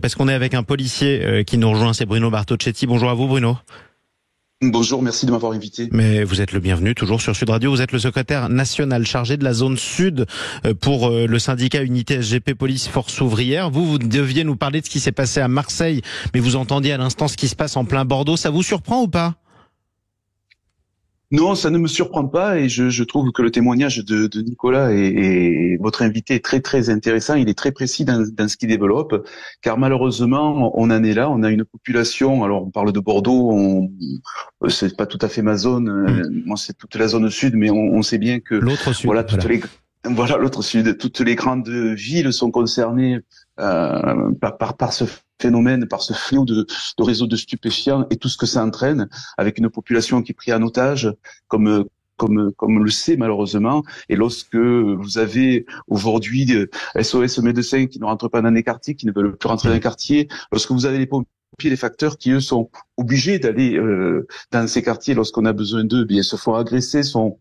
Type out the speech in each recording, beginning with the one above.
parce qu'on est avec un policier qui nous rejoint, c'est Bruno Bartocchetti. Bonjour à vous Bruno. Bonjour, merci de m'avoir invité. Mais vous êtes le bienvenu, toujours sur Sud Radio. Vous êtes le secrétaire national chargé de la zone sud pour le syndicat Unité SGP Police Force Ouvrière. Vous deviez nous parler de ce qui s'est passé à Marseille, mais vous entendiez à l'instant ce qui se passe en plein Bordeaux. Ça vous surprend ou pas ? Non, ça ne me surprend pas et je trouve que le témoignage de Nicolas et votre invité est très très intéressant. Il est très précis dans ce qu'il développe, car malheureusement on en est là. On a une population. Alors on parle de Bordeaux, c'est pas tout à fait ma zone. Moi c'est toute la zone sud, mais on sait bien que l'autre sud. Voilà l'autre sud. Toutes les grandes villes sont concernées par ce phénomène, par ce fléau de réseaux de stupéfiants et tout ce que ça entraîne, avec une population qui est prise en otage, comme le sait malheureusement. Et lorsque vous avez aujourd'hui SOS médecins qui ne rentrent pas dans les quartiers, qui ne veulent plus rentrer dans les quartiers, lorsque vous avez les pompiers, les facteurs qui eux sont obligés d'aller dans ces quartiers lorsqu'on a besoin d'eux, bien se font agresser, sont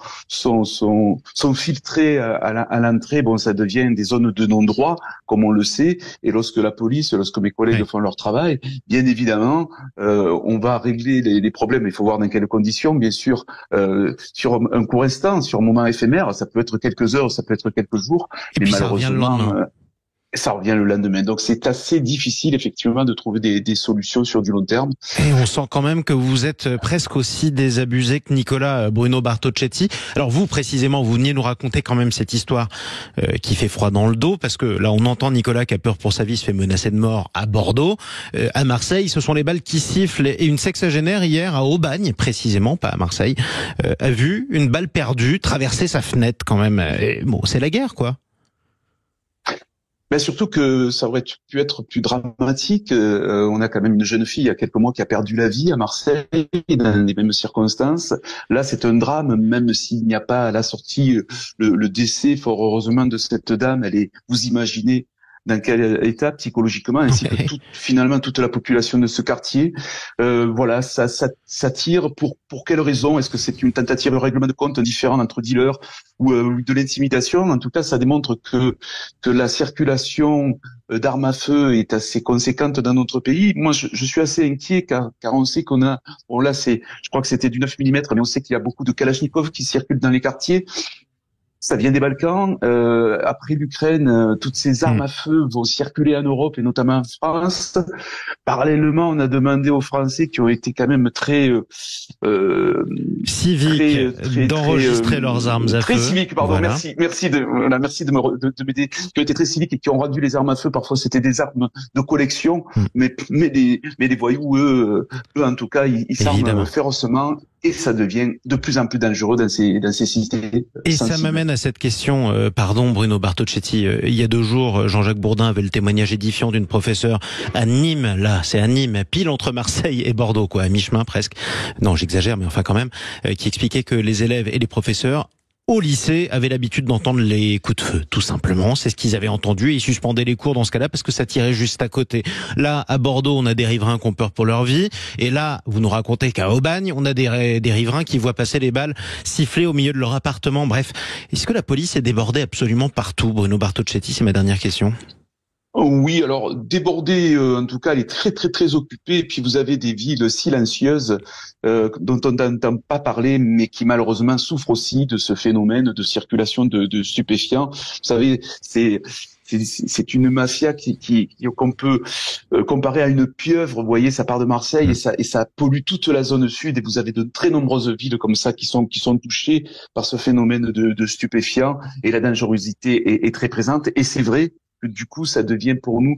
filtrés à l'entrée. Bon, ça devient des zones de non-droit, comme on le sait. Et lorsque mes collègues font leur travail, bien évidemment, on va régler les problèmes. Il faut voir dans quelles conditions, bien sûr, sur un court instant, sur un moment éphémère. Ça peut être quelques heures, ça peut être quelques jours, et mais malheureusement. Ça revient le lendemain. Donc c'est assez difficile effectivement de trouver des solutions sur du long terme. Et on sent quand même que vous êtes presque aussi désabusé que Nicolas, Bruno Bartocchetti. Alors vous précisément, vous veniez nous raconter quand même cette histoire qui fait froid dans le dos, parce que là on entend Nicolas qui a peur pour sa vie, se fait menacer de mort à Bordeaux. À Marseille, ce sont les balles qui sifflent, et une sexagénaire hier à Aubagne, précisément, pas à Marseille, a vu une balle perdue traverser sa fenêtre quand même. Et bon, c'est la guerre quoi. Mais surtout que ça aurait pu être plus dramatique. On a quand même une jeune fille il y a quelques mois qui a perdu la vie à Marseille dans les mêmes circonstances. Là, c'est un drame, même s'il n'y a pas à la sortie le décès, fort heureusement, de cette dame. Vous imaginez dans quel état psychologiquement, ainsi que finalement toute la population de ce quartier. Voilà, ça tire pour quelle raison? Est-ce que c'est une tentative de règlement de compte différent entre dealers ou de l'intimidation? En tout cas, ça démontre que la circulation d'armes à feu est assez conséquente dans notre pays. Moi, je suis assez inquiet car on sait qu'on a, bon là je crois que c'était du 9 mm, mais on sait qu'il y a beaucoup de Kalachnikov qui circulent dans les quartiers. Ça vient des Balkans. Après l'Ukraine, toutes ces armes à feu vont circuler en Europe et notamment en France. Parallèlement, on a demandé aux Français qui ont été quand même très civiques d'enregistrer leurs armes à feu. Très civiques, pardon. Voilà. Merci de m'aider. Qui ont été très civiques et qui ont rendu les armes à feu. Parfois, c'était des armes de collection, mais les voyous, eux, en tout cas, ils s'arment férocement. Et ça devient de plus en plus dangereux dans ces cités. Et ça m'amène à cette question, pardon Bruno Bartocchetti, il y a 2 jours, Jean-Jacques Bourdin avait le témoignage édifiant d'une professeure à Nîmes, là, c'est à Nîmes, pile entre Marseille et Bordeaux, quoi, à mi-chemin presque. Non, j'exagère, mais enfin quand même, qui expliquait que les élèves et les professeurs au lycée avaient l'habitude d'entendre les coups de feu, tout simplement. C'est ce qu'ils avaient entendu. Ils suspendaient les cours dans ce cas-là parce que ça tirait juste à côté. Là, à Bordeaux, on a des riverains qui ont peur pour leur vie. Et là, vous nous racontez qu'à Aubagne, on a des riverains qui voient passer les balles siffler au milieu de leur appartement. Bref, est-ce que la police est débordée absolument partout, Bruno Bartocchetti? C'est ma dernière question. Oui, alors débordée, en tout cas, elle est très très très occupée. Et puis vous avez des villes silencieuses dont on n'entend pas parler, mais qui malheureusement souffrent aussi de ce phénomène de circulation de stupéfiants. Vous savez, c'est une mafia qu'on peut comparer à une pieuvre. Vous voyez, ça part de Marseille et ça pollue toute la zone sud. Et vous avez de très nombreuses villes comme ça qui sont touchées par ce phénomène de stupéfiants. Et la dangerosité est très présente. Et c'est vrai que du coup, ça devient pour nous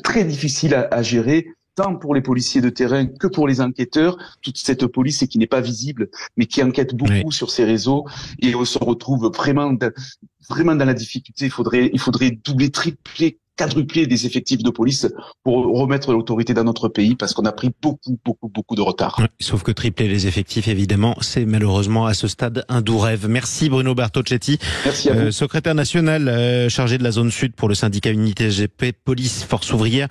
très difficile à gérer, tant pour les policiers de terrain que pour les enquêteurs. Toute cette police qui n'est pas visible, mais qui enquête beaucoup sur ces réseaux, et on se retrouve vraiment dans la difficulté. Il faudrait doubler, tripler, quadrupler des effectifs de police pour remettre l'autorité dans notre pays, parce qu'on a pris beaucoup de retard. Sauf que tripler les effectifs, évidemment, c'est malheureusement à ce stade un doux rêve. Merci Bruno Bartocchetti. Merci à vous. Secrétaire national chargé de la zone sud pour le syndicat Unité SGP Police Force Ouvrière.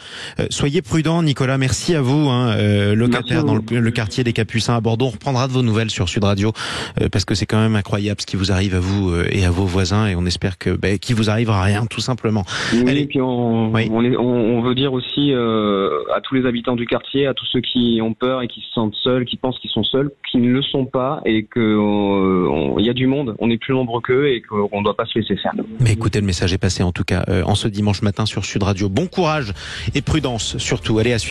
Soyez prudents, Nicolas, merci à vous, locataire dans le quartier des Capucins à Bordeaux. On reprendra de vos nouvelles sur Sud Radio, parce que c'est quand même incroyable ce qui vous arrive à vous et à vos voisins, et on espère qu'il vous arrivera rien, tout simplement. Oui, allez. Puis on veut dire aussi à tous les habitants du quartier, à tous ceux qui ont peur et qui se sentent seuls, qui pensent qu'ils sont seuls, qu'ils ne le sont pas et que il y a du monde, on est plus nombreux qu'eux et qu'on ne doit pas se laisser faire. Mais écoutez, le message est passé en tout cas en ce dimanche matin sur Sud Radio. Bon courage et prudence surtout. Allez à suivre.